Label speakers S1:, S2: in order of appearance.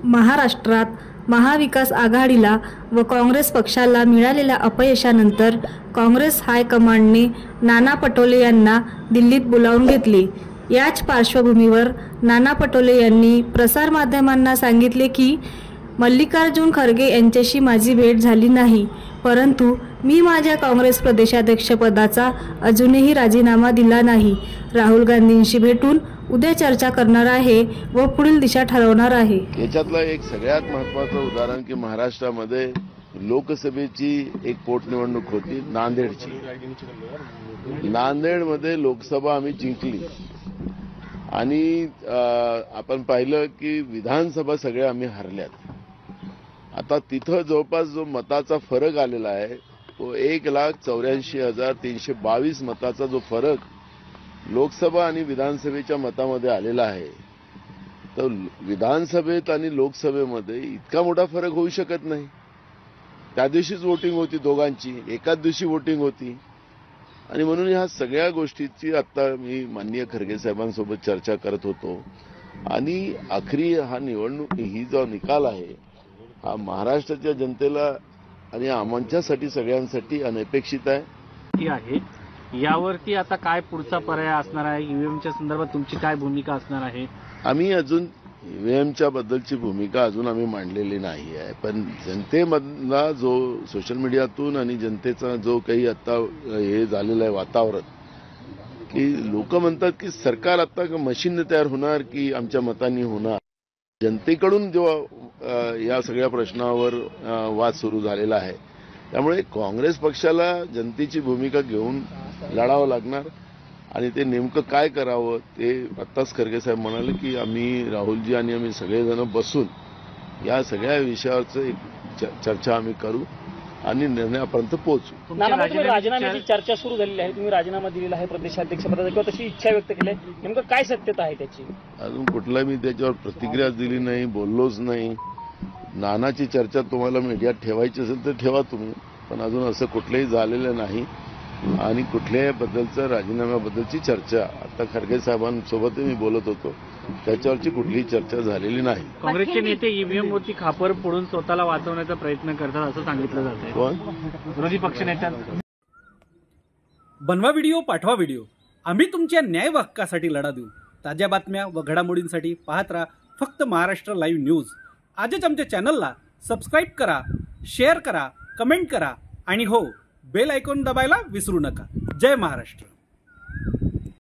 S1: महाराष्ट्रात महाविकास आघाडीला व काँग्रेस पक्षाला मिळालेल्या अपयशानंतर काँग्रेस हायकमांडने नाना पटोले यांना दिल्लीत बोलावून घेतले। याच पार्श्वभूमीवर नाना पटोले यांनी प्रसारमाध्यमांना सांगितले की मल्लिकार्जुन खरगे यांच्याशी माझी भेट झाली नाही, परंतु मी माझ्या काँग्रेस प्रदेशाध्यक्षपदाचा अजूनही राजीनामा दिला नाही। राहुल गांधींशी भेटून उद्या चर्चा करणार आहे व पुढील दिशा ठरवणार आहे।
S2: याच्यातलं एक सगळ्यात महत्त्वाचं उदाहरण की महाराष्ट्रामध्ये लोकसभेची एक पोटनिवडणूक होती नांदेडची। नांदेडमध्ये लोकसभा आम्ही जिंकली आणि आपण पाहिलं की विधानसभा सगळ्या आम्ही हरल्यात। आता तिथं जवळपास जो मताचा फरक आलेला आहे तो 1,84,322 मताचा जो फरक लोकसभा आणि विधानसभेच्या मतामध्ये आलेला आहे, तर विधानसभेत आणि लोकसभेमध्ये इतका मोठा फरक होऊ शकत नाही। त्या दिवशीच वोटिंग होती, दोघांची एकाच दिवशी वोटिंग होती आणि म्हणून ह्या सगळ्या गोष्टीची आता मी माननीय खरगे साहेबांसोबत चर्चा करत होतो आणि आखरी हा निवडणूक ही जो निकाल आहे हा महाराष्ट्राच्या जनतेला आणि आमच्यासाठी सगळ्यांसाठी अनपेक्षित आहे।
S3: यावरती आता काय पुढचा पर्याय असणार आहे? ईव्हीएमच्या संदर्भात तुमची काय भूमिका असणार आहे?
S2: आम्ही अजून ईव्हीएमच्या बद्दलची भूमिका अजून आम्ही मांडलेली नाही आहे, पण जनतेमधला जो सोशल मीडियातून आणि जनतेचा जो काही आता हे झालेलं आहे वातावरण की लोक म्हणतात की सरकार आता मशीनने तयार होणार की आमच्या मतांनी होणार, जनतेकडून जेव्हा या सगळ्या प्रश्नावर वाद सुरू झालेला आहे, त्यामुळे काँग्रेस पक्षाला जनतेची भूमिका घेऊन लढावं लागणार आणि ते नेमकं काय करावं ते आत्ताच खरगे साहेब म्हणाले की आम्ही राहुलजी आणि आम्ही सगळेजण बसून या सगळ्या विषयावरचं एक चर्चा आम्ही करू आणि निर्णयापर्यंत पोहोचू।
S3: राजीनाम्याची चर्चा सुरू झालेली आहे, तुम्ही राजीनामा दिलेला आहे प्रदेशाध्यक्षपदाचा किंवा तशी इच्छा व्यक्त केली आहे, नेमकं काय सत्यता आहे त्याची?
S2: अजून कुठला मी त्याच्यावर प्रतिक्रिया दिली नाही, बोललोच नाही। नानाची चर्चा तुम्हाला मीडियात ठेवायची असेल तर ठेवा तुम्ही, पण अजून असं कुठलंही झालेलं नाही आणि कुठल्याही बद्दलचं राजीनाम्याबद्दलची चर्चा आता खरगे साहेबांसोबत मी बोलत होतो त्याच्यावरची कुठलीही चर्चा झालेली नाही।
S3: काँग्रेसचे नेते ईव्हीएम वरती खापर फोडून स्वतःला वाचवण्याचा प्रयत्न करतात असं सांगितलं जातंय।
S2: कोण?
S3: विरोधी पक्ष नेत्या।
S4: बनवा व्हिडिओ, पाठवा व्हिडिओ, आम्ही तुमच्या न्याय हक्कासाठी लढा देऊ। ताज्या बातम्या व घडामोडींसाठी पाहत राहा फक्त महाराष्ट्र लाईव्ह न्यूज। आजच आमच्या चॅनलला सबस्क्राईब करा, शेअर करा, कमेंट करा आणि हो, बेल आयकॉन दबायला विसरू नका। जय महाराष्ट्र।